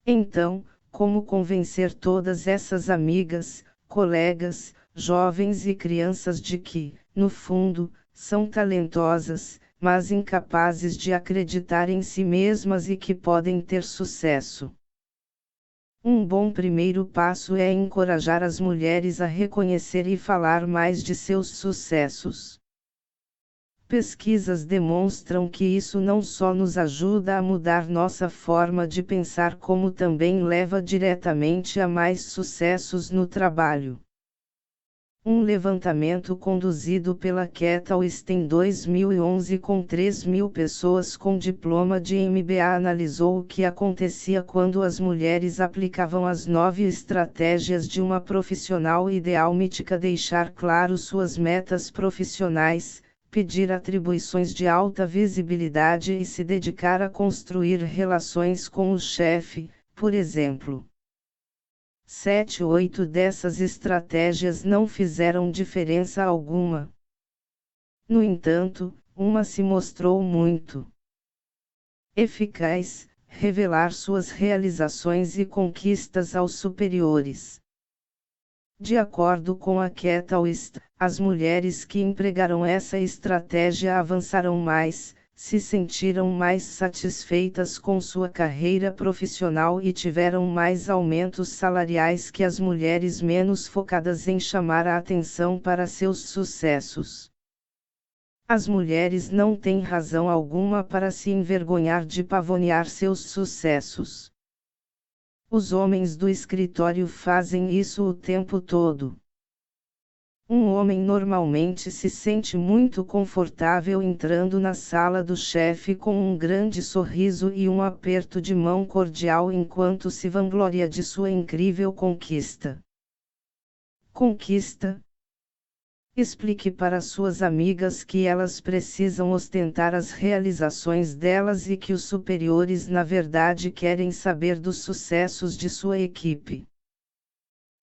Então, como convencer todas essas amigas, colegas, jovens e crianças de que, no fundo, são talentosas, mas incapazes de acreditar em si mesmas e que podem ter sucesso? Um bom primeiro passo é encorajar as mulheres a reconhecer e falar mais de seus sucessos. Pesquisas demonstram que isso não só nos ajuda a mudar nossa forma de pensar, como também leva diretamente a mais sucessos no trabalho. Um levantamento conduzido pela Catalyst em 2011 com 3.000 pessoas com diploma de MBA analisou o que acontecia quando as mulheres aplicavam as 9 estratégias de uma profissional ideal mítica: deixar claro suas metas profissionais, pedir atribuições de alta visibilidade e se dedicar a construir relações com o chefe, por exemplo. 7 ou 8 dessas estratégias não fizeram diferença alguma. No entanto, uma se mostrou muito eficaz: revelar suas realizações e conquistas aos superiores. De acordo com a Catalyst, as mulheres que empregaram essa estratégia avançaram mais, se sentiram mais satisfeitas com sua carreira profissional e tiveram mais aumentos salariais que as mulheres menos focadas em chamar a atenção para seus sucessos. As mulheres não têm razão alguma para se envergonhar de pavonear seus sucessos. Os homens do escritório fazem isso o tempo todo. Um homem normalmente se sente muito confortável entrando na sala do chefe com um grande sorriso e um aperto de mão cordial enquanto se vangloria de sua incrível conquista. Conquista? Explique para suas amigas que elas precisam ostentar as realizações delas e que os superiores na verdade querem saber dos sucessos de sua equipe.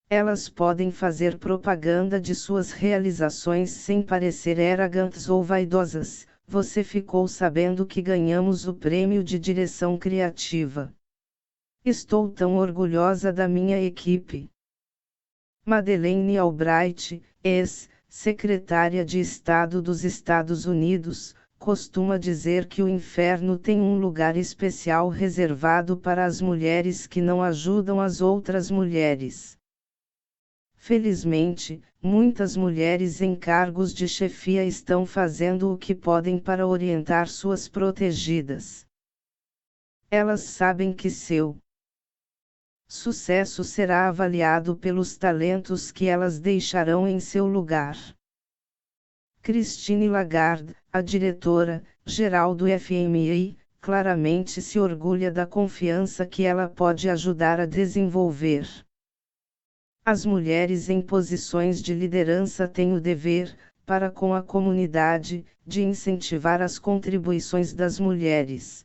Elas podem fazer propaganda de suas realizações sem parecer arrogantes ou vaidosas. Você ficou sabendo que ganhamos o prêmio de direção criativa. Estou tão orgulhosa da minha equipe. Madeleine Albright, ex-secretária de Estado dos Estados Unidos, costuma dizer que o inferno tem um lugar especial reservado para as mulheres que não ajudam as outras mulheres. Felizmente, muitas mulheres em cargos de chefia estão fazendo o que podem para orientar suas protegidas. Elas sabem que seu sucesso será avaliado pelos talentos que elas deixarão em seu lugar. Christine Lagarde, a diretora-geral do FMI, claramente se orgulha da confiança que ela pode ajudar a desenvolver. As mulheres em posições de liderança têm o dever, para com a comunidade, de incentivar as contribuições das mulheres.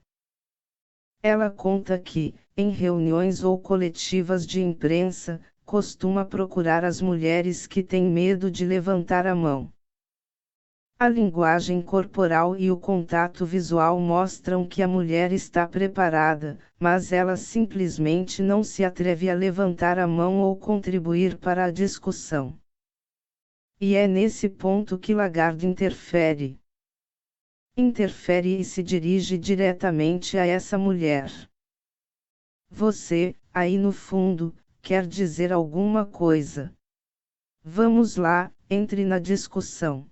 Ela conta que, em reuniões ou coletivas de imprensa, costuma procurar as mulheres que têm medo de levantar a mão. A linguagem corporal e o contato visual mostram que a mulher está preparada, mas ela simplesmente não se atreve a levantar a mão ou contribuir para a discussão. E é nesse ponto que Lagarde interfere. Interfere e se dirige diretamente a essa mulher. Você, aí no fundo, quer dizer alguma coisa. Vamos lá, entre na discussão.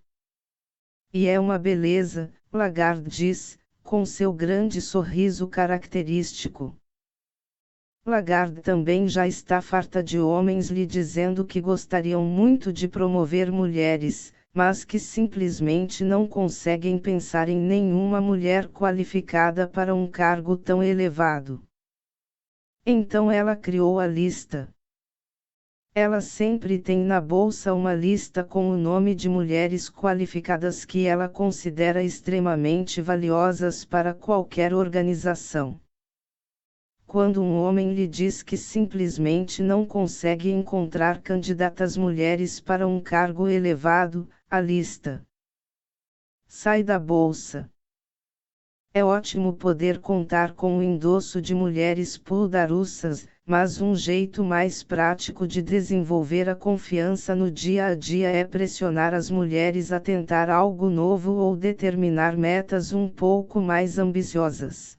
E é uma beleza, Lagarde diz, com seu grande sorriso característico. Lagarde também já está farta de homens lhe dizendo que gostariam muito de promover mulheres, mas que simplesmente não conseguem pensar em nenhuma mulher qualificada para um cargo tão elevado. Então ela criou a lista. Ela sempre tem na bolsa uma lista com o nome de mulheres qualificadas que ela considera extremamente valiosas para qualquer organização. Quando um homem lhe diz que simplesmente não consegue encontrar candidatas mulheres para um cargo elevado, a lista sai da bolsa. É ótimo poder contar com o endosso de mulheres poderosas, mas um jeito mais prático de desenvolver a confiança no dia a dia é pressionar as mulheres a tentar algo novo ou determinar metas um pouco mais ambiciosas.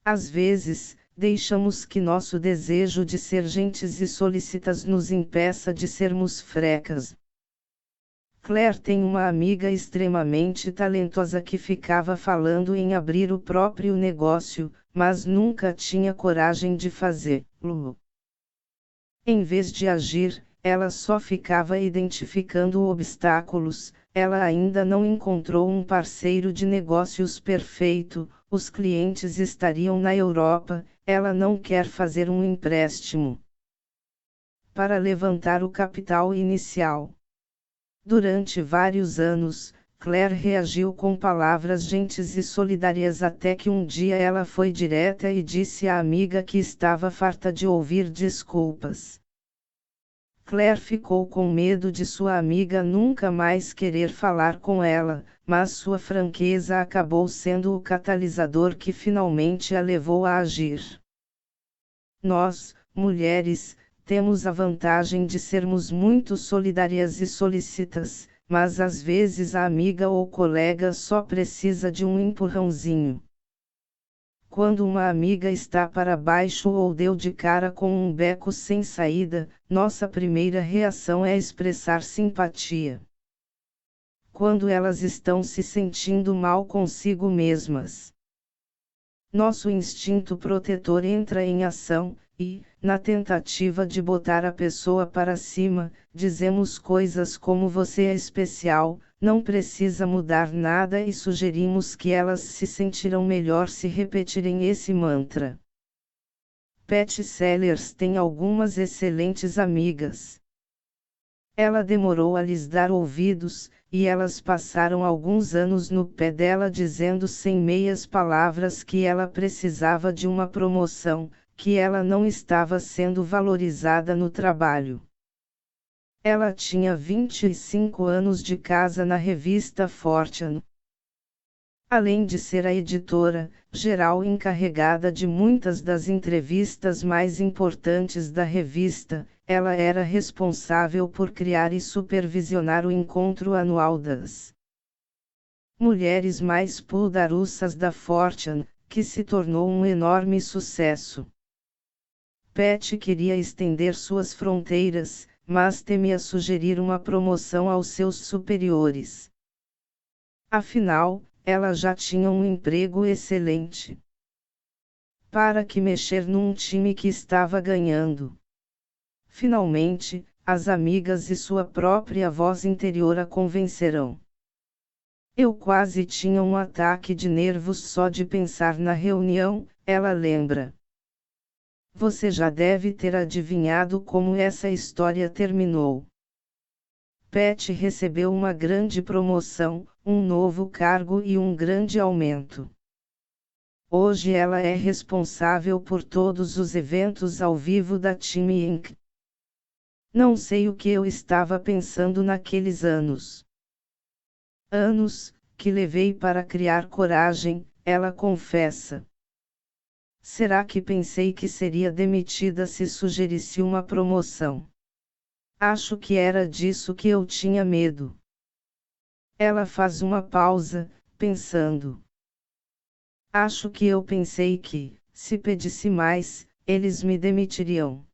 Às vezes, deixamos que nosso desejo de ser gentis e solícitas nos impeça de sermos frecas. Claire tem uma amiga extremamente talentosa que ficava falando em abrir o próprio negócio, mas nunca tinha coragem de fazê-lo. Em vez de agir, ela só ficava identificando obstáculos. Ela ainda não encontrou um parceiro de negócios perfeito, os clientes estariam na Europa, ela não quer fazer um empréstimo para levantar o capital inicial. Durante vários anos, Claire reagiu com palavras gentis e solidárias até que um dia ela foi direta e disse à amiga que estava farta de ouvir desculpas. Claire ficou com medo de sua amiga nunca mais querer falar com ela, mas sua franqueza acabou sendo o catalisador que finalmente a levou a agir. Nós, mulheres, temos a vantagem de sermos muito solidárias e solícitas, mas às vezes a amiga ou colega só precisa de um empurrãozinho. Quando uma amiga está para baixo ou deu de cara com um beco sem saída, nossa primeira reação é expressar simpatia. Quando elas estão se sentindo mal consigo mesmas, nosso instinto protetor entra em ação, e, na tentativa de botar a pessoa para cima, dizemos coisas como você é especial, não precisa mudar nada e sugerimos que elas se sentirão melhor se repetirem esse mantra. Patty Sellers tem algumas excelentes amigas. Ela demorou a lhes dar ouvidos, e elas passaram alguns anos no pé dela dizendo sem meias palavras que ela precisava de uma promoção, que ela não estava sendo valorizada no trabalho. Ela tinha 25 anos de casa na revista Fortune. Além de ser a editora-geral encarregada de muitas das entrevistas mais importantes da revista, ela era responsável por criar e supervisionar o encontro anual das Mulheres mais poderosas da Fortune, que se tornou um enorme sucesso. Pat queria estender suas fronteiras, mas temia sugerir uma promoção aos seus superiores. Afinal, ela já tinha um emprego excelente. Para que mexer num time que estava ganhando? Finalmente, as amigas e sua própria voz interior a convencerão. Eu quase tinha um ataque de nervos só de pensar na reunião, ela lembra. Você já deve ter adivinhado como essa história terminou. Pat recebeu uma grande promoção, um novo cargo e um grande aumento. Hoje ela é responsável por todos os eventos ao vivo da Time Inc. Não sei o que eu estava pensando naqueles anos. Anos, que levei para criar coragem, ela confessa. Será que pensei que seria demitida se sugerisse uma promoção? Acho que era disso que eu tinha medo. Ela faz uma pausa, pensando. Acho que eu pensei que, se pedisse mais, eles me demitiriam.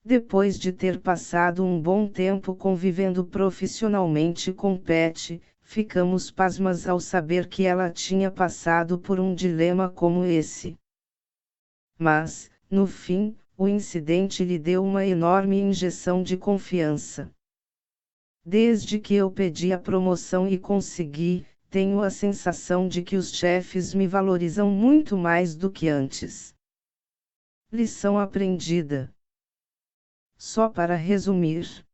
Depois de ter passado um bom tempo convivendo profissionalmente com Pat, ficamos pasmas ao saber que ela tinha passado por um dilema como esse. Mas, no fim, o incidente lhe deu uma enorme injeção de confiança. Desde que eu pedi a promoção e consegui, tenho a sensação de que os chefes me valorizam muito mais do que antes. Lição aprendida. Só para resumir.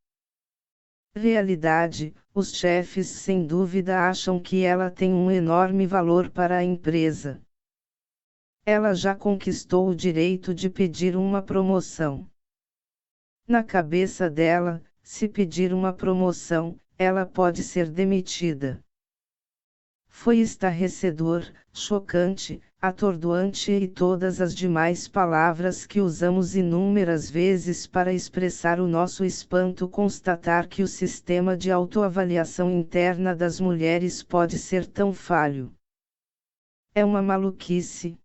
Realidade, os chefes sem dúvida acham que ela tem um enorme valor para a empresa. Ela já conquistou o direito de pedir uma promoção. Na cabeça dela, se pedir uma promoção, ela pode ser demitida. Foi estarrecedor, chocante, atordoante e todas as demais palavras que usamos inúmeras vezes para expressar o nosso espanto constatar que o sistema de autoavaliação interna das mulheres pode ser tão falho. É uma maluquice.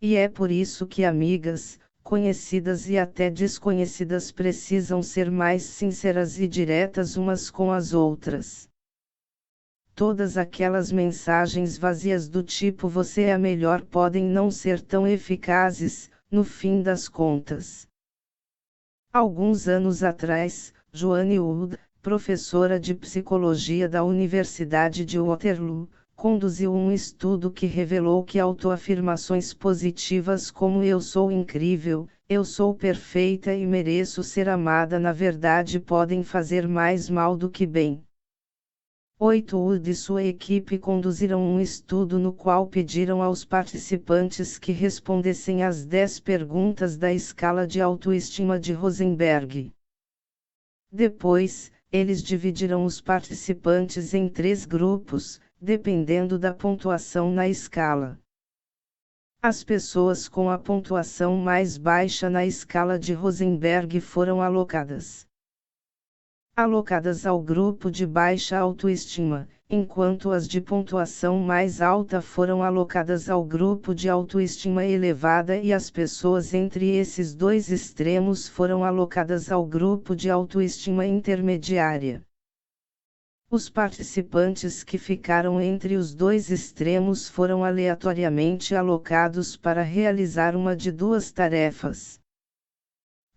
E é por isso que amigas, conhecidas e até desconhecidas precisam ser mais sinceras e diretas umas com as outras. Todas aquelas mensagens vazias do tipo você é a melhor podem não ser tão eficazes, no fim das contas. Alguns anos atrás, Joanne Wood, professora de psicologia da Universidade de Waterloo, conduziu um estudo que revelou que autoafirmações positivas como eu sou incrível, eu sou perfeita e mereço ser amada na verdade podem fazer mais mal do que bem. Wood e sua equipe conduziram um estudo no qual pediram aos participantes que respondessem às 10 perguntas da escala de autoestima de Rosenberg. Depois, eles dividiram os participantes em 3 grupos, dependendo da pontuação na escala. As pessoas com a pontuação mais baixa na escala de Rosenberg foram alocadas ao grupo de baixa autoestima, enquanto as de pontuação mais alta foram alocadas ao grupo de autoestima elevada e as pessoas entre esses dois extremos foram alocadas ao grupo de autoestima intermediária. Os participantes que ficaram entre os dois extremos foram aleatoriamente alocados para realizar uma de 2 tarefas.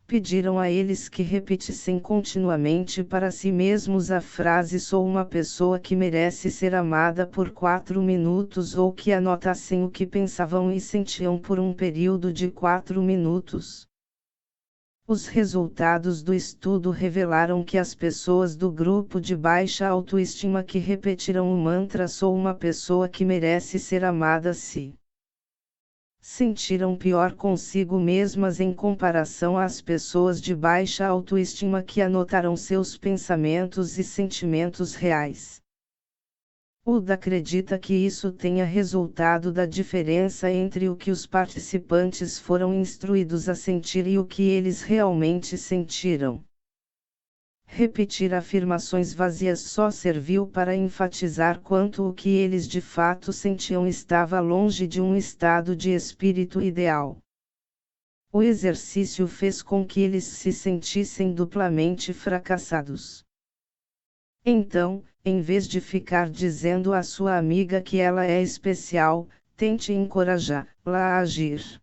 Pediram a eles que repetissem continuamente para si mesmos a frase sou uma pessoa que merece ser amada por 4 minutos ou que anotassem o que pensavam e sentiam por um período de 4 minutos. Os resultados do estudo revelaram que as pessoas do grupo de baixa autoestima que repetiram o mantra sou uma pessoa que merece ser amada se sentiram pior consigo mesmas em comparação às pessoas de baixa autoestima que anotaram seus pensamentos e sentimentos reais. Wood acredita que isso tenha resultado da diferença entre o que os participantes foram instruídos a sentir e o que eles realmente sentiram. Repetir afirmações vazias só serviu para enfatizar quanto o que eles de fato sentiam estava longe de um estado de espírito ideal. O exercício fez com que eles se sentissem duplamente fracassados. Então, em vez de ficar dizendo à sua amiga que ela é especial, tente encorajá-la a agir.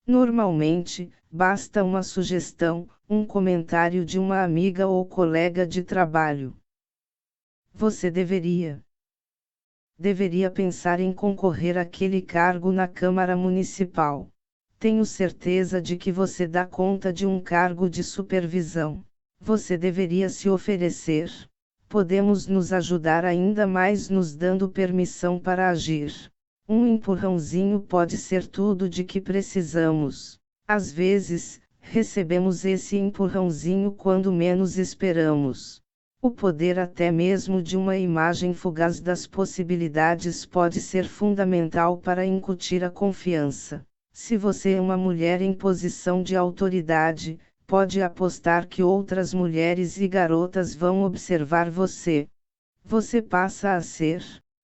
Normalmente, basta uma sugestão, um comentário de uma amiga ou colega de trabalho. Você deveria pensar em concorrer àquele cargo na Câmara Municipal. Tenho certeza de que você dá conta de um cargo de supervisão. Você deveria se oferecer. Podemos nos ajudar ainda mais nos dando permissão para agir. Um empurrãozinho pode ser tudo de que precisamos. Às vezes, recebemos esse empurrãozinho quando menos esperamos. O poder até mesmo de uma imagem fugaz das possibilidades pode ser fundamental para incutir a confiança. Se você é uma mulher em posição de autoridade, pode apostar que outras mulheres e garotas vão observar você. Você passa a ser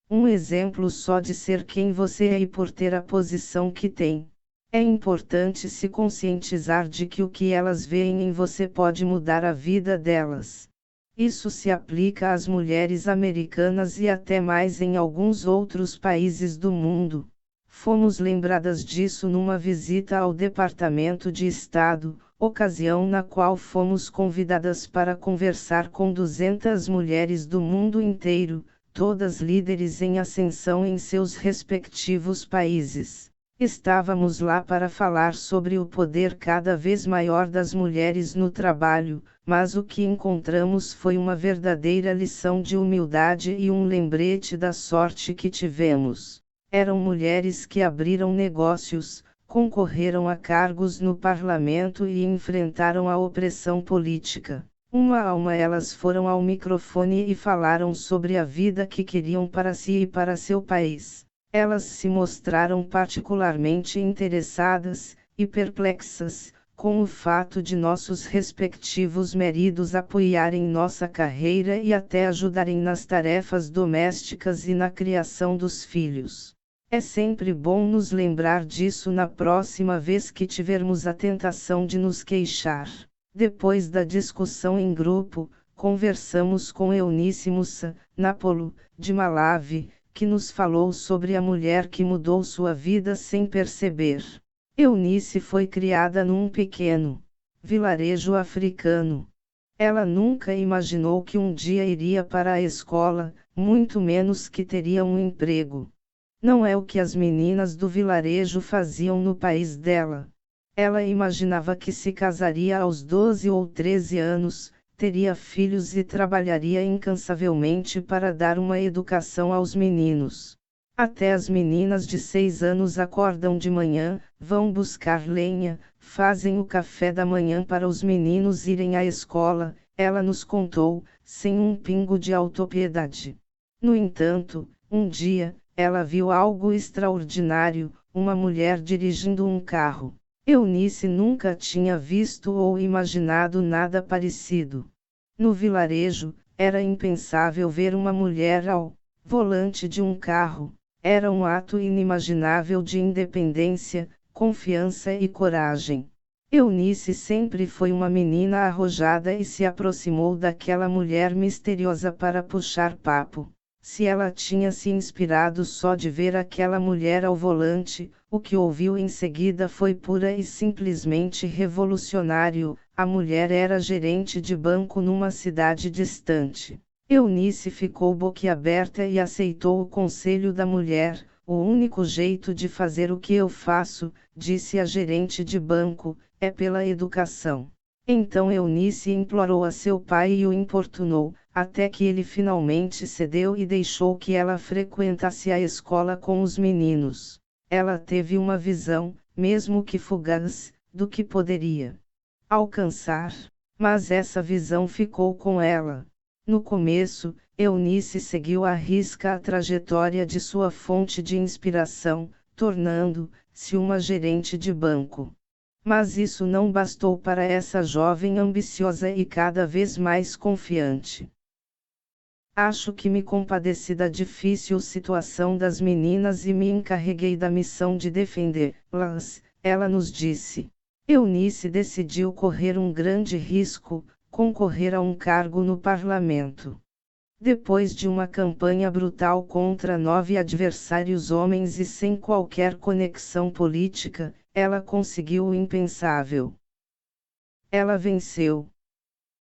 um exemplo só de ser quem você é e por ter a posição que tem. É importante se conscientizar de que o que elas veem em você pode mudar a vida delas. Isso se aplica às mulheres americanas e até mais em alguns outros países do mundo. Fomos lembradas disso numa visita ao Departamento de Estado, ocasião na qual fomos convidadas para conversar com 200 mulheres do mundo inteiro, todas líderes em ascensão em seus respectivos países. Estávamos lá para falar sobre o poder cada vez maior das mulheres no trabalho, mas o que encontramos foi uma verdadeira lição de humildade e um lembrete da sorte que tivemos. Eram mulheres que abriram negócios, concorreram a cargos no parlamento e enfrentaram a opressão política. Uma a uma elas foram ao microfone e falaram sobre a vida que queriam para si e para seu país. Elas se mostraram particularmente interessadas e perplexas com o fato de nossos respectivos maridos apoiarem nossa carreira e até ajudarem nas tarefas domésticas e na criação dos filhos. É sempre bom nos lembrar disso na próxima vez que tivermos a tentação de nos queixar. Depois da discussão em grupo, conversamos com Eunice Musa, Napolo, de Malawi, que nos falou sobre a mulher que mudou sua vida sem perceber. Eunice foi criada num pequeno vilarejo africano. Ela nunca imaginou que um dia iria para a escola, muito menos que teria um emprego. Não é o que as meninas do vilarejo faziam no país dela. Ela imaginava que se casaria aos 12 ou 13 anos, teria filhos e trabalharia incansavelmente para dar uma educação aos meninos. Até as meninas de 6 anos acordam de manhã, vão buscar lenha, fazem o café da manhã para os meninos irem à escola, ela nos contou, sem um pingo de autopiedade. No entanto, um dia, ela viu algo extraordinário, uma mulher dirigindo um carro. Eunice nunca tinha visto ou imaginado nada parecido. No vilarejo, era impensável ver uma mulher ao volante de um carro. Era um ato inimaginável de independência, confiança e coragem. Eunice sempre foi uma menina arrojada e se aproximou daquela mulher misteriosa para puxar papo. Se ela tinha se inspirado só de ver aquela mulher ao volante, o que ouviu em seguida foi pura e simplesmente revolucionário. A mulher era gerente de banco numa cidade distante. Eunice ficou boquiaberta e aceitou o conselho da mulher. O único jeito de fazer o que eu faço, disse a gerente de banco, é pela educação. Então Eunice implorou a seu pai e o importunou, até que ele finalmente cedeu e deixou que ela frequentasse a escola com os meninos. Ela teve uma visão, mesmo que fugaz, do que poderia alcançar, mas essa visão ficou com ela. No começo, Eunice seguiu à risca a trajetória de sua fonte de inspiração, tornando-se uma gerente de banco. Mas isso não bastou para essa jovem ambiciosa e cada vez mais confiante. Acho que me compadeci da difícil situação das meninas e me encarreguei da missão de defendê-las, ela nos disse. Eunice decidiu correr um grande risco, concorrer a um cargo no parlamento. Depois de uma campanha brutal contra 9 adversários homens e sem qualquer conexão política, ela conseguiu o impensável. Ela venceu.